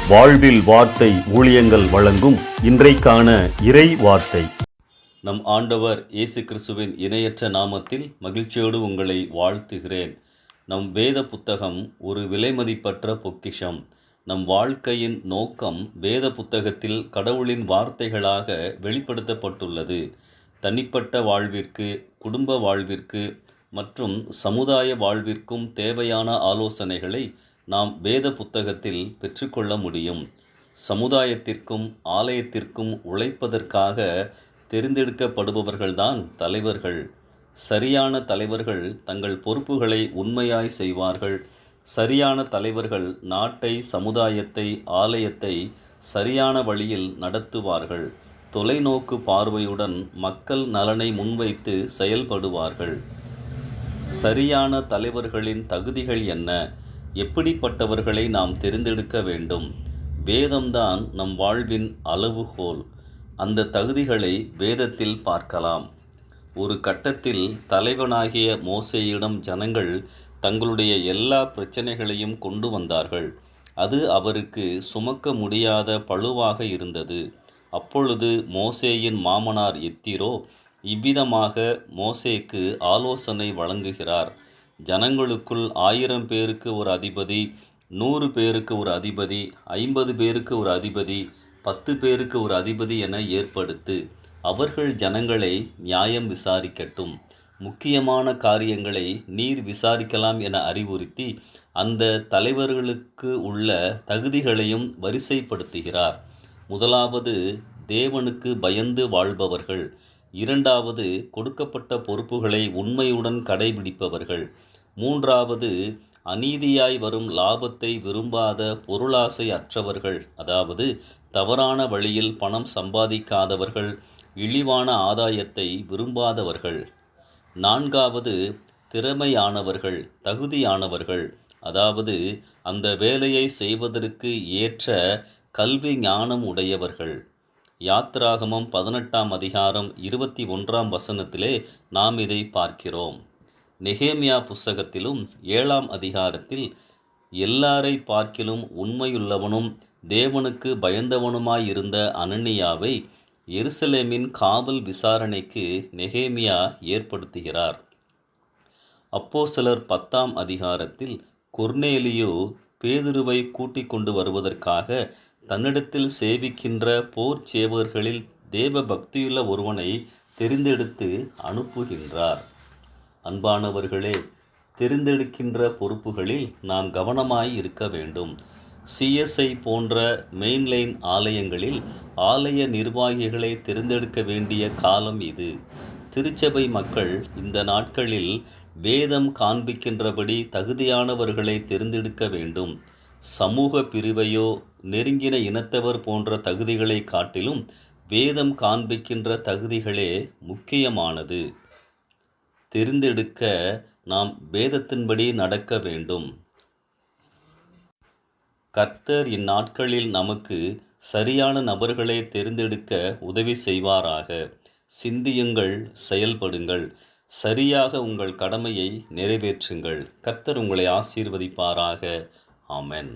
வாழ்வில் வார்த்தை ஊழியங்கள் வழங்கும் இன்றைக்கான இறை வார்த்தை. நம் ஆண்டவர் இயேசு கிறிஸ்துவின் இணையற்ற நாமத்தில் மகிழ்ச்சியோடு உங்களை வாழ்த்துகிறேன். நம் வேத புத்தகம் ஒரு விலைமதிப்பற்ற பொக்கிஷம். நம் வாழ்க்கையின் நோக்கம் வேத புத்தகத்தில் கடவுளின் வார்த்தைகளாக வெளிப்படுத்தப்பட்டுள்ளது. தனிப்பட்ட வாழ்விற்கு, குடும்ப வாழ்விற்கு மற்றும் சமுதாய வாழ்விற்கும் தேவையான ஆலோசனைகளை நாம் வேத புத்தகத்தில் பெற்றுக்கொள்ள முடியும். சமுதாயத்திற்கும் ஆலயத்திற்கும் உழைப்பதற்காக தெரிந்தெடுக்கப்படுபவர்கள்தான் தலைவர்கள். சரியான தலைவர்கள் தங்கள் பொறுப்புகளை உண்மையாய் செய்வார்கள். சரியான தலைவர்கள் நாட்டை, சமுதாயத்தை, ஆலயத்தை சரியான வழியில் நடத்துவார்கள். தொலைநோக்கு பார்வையுடன் மக்கள் நலனை முன்வைத்து செயல்படுவார்கள். சரியான தலைவர்களின் தகுதிகள் என்ன? எப்படிப்பட்டவர்களை நாம் தெரிந்தெடுக்க வேண்டும்? வேதம்தான் நம் வாழ்வின் அளவுகோல். அந்த தகுதிகளை வேதத்தில் பார்க்கலாம். ஒரு கட்டத்தில் தலைவனாகிய மோசேயிடம் ஜனங்கள் தங்களுடைய எல்லா பிரச்சனைகளையும் கொண்டு வந்தார்கள். அது அவருக்கு சுமக்க முடியாத பளுவாக இருந்தது. அப்பொழுது மோசேயின் மாமனார் எத்திரோ இவ்விதமாக மோசேக்கு ஆலோசனை வழங்குகிறார். ஜனங்களுக்குள் 1000 பேருக்கு ஒரு அதிபதி, 100 பேருக்கு ஒரு அதிபதி, 50 பேருக்கு ஒரு அதிபதி, 10 பேருக்கு ஒரு அதிபதி என ஏற்படுத்து. அவர்கள் ஜனங்களை நியாயம் விசாரிக்கட்டும். முக்கியமான காரியங்களை நீர் விசாரிக்கலாம் என அறிவுறுத்தி அந்த தலைவர்களுக்கு உள்ள தகுதிகளையும் வரிசைப்படுத்துகிறார். முதலாவது, தேவனுக்கு பயந்து வாழ்பவர்கள். இரண்டாவது, கொடுக்கப்பட்ட பொறுப்புகளை உண்மையுடன் கடைபிடிப்பவர்கள். மூன்றாவது, அநீதியாய் வரும் லாபத்தை விரும்பாத பொருளாசை அற்றவர்கள், அதாவது தவறான வழியில் பணம் சம்பாதிக்காதவர்கள், இழிவான ஆதாயத்தை விரும்பாதவர்கள். நான்காவது, திறமையானவர்கள், தகுதியானவர்கள், அதாவது அந்த வேலையை செய்வதற்கு ஏற்ற கல்வி ஞானம் உடையவர்கள். யாத்திராகமம் 18ஆம் அதிகாரம் 21ஆம் வசனத்திலே நாம் இதை பார்க்கிறோம். நெகேமியா புஸ்தகத்திலும் 7ஆம் அதிகாரத்தில் எல்லாரை பார்க்கிலும் உண்மையுள்ளவனும் தேவனுக்கு பயந்தவனுமாயிருந்த அனனியாவை எருசலேமின் காவல் விசாரணைக்கு நெகேமியா ஏற்படுத்துகிறார். அப்போஸ்தலர் 10ஆம் அதிகாரத்தில் கொர்நேலியு பேதுருவை கூட்டிக் கொண்டு வருவதற்காக தன்னிடத்தில் சேவிக்கின்ற போர் சேவகர்களில் தேவ பக்தியுள்ள ஒருவனை தெரிந்தெடுத்து அனுப்புகின்றார். அன்பானவர்களே, தெரிந்தெடுக்கின்ற பொறுப்புகளில் நாம் கவனமாய் இருக்க வேண்டும். சிஎஸ்ஐ போன்ற மெயின்லைன் ஆலயங்களில் ஆலய நிர்வாகிகளை தெரிந்தெடுக்க வேண்டிய காலம் இது. திருச்சபை மக்கள் இந்த நாட்களில் வேதம் காண்பிக்கின்றபடி தகுதியானவர்களை தெரிந்தெடுக்க வேண்டும். சமூக பிரிவையோ நெருங்கின இனத்தவர் போன்ற தகுதிகளை காட்டிலும் வேதம் காண்பிக்கின்ற தகுதிகளே முக்கியமானது. தெரிந்தெடுக்க நாம் வேதத்தின்படி நடக்க வேண்டும். கர்த்தர் இந்நாட்களில் நமக்கு சரியான நபர்களை தெரிந்தெடுக்க உதவி செய்வாராக. சிந்தியுங்கள், செயல்படுங்கள். சரியாக உங்கள் கடமையை நிறைவேற்றுங்கள். கர்த்தர் உங்களை ஆசீர்வதிப்பாராக. ஆமென்.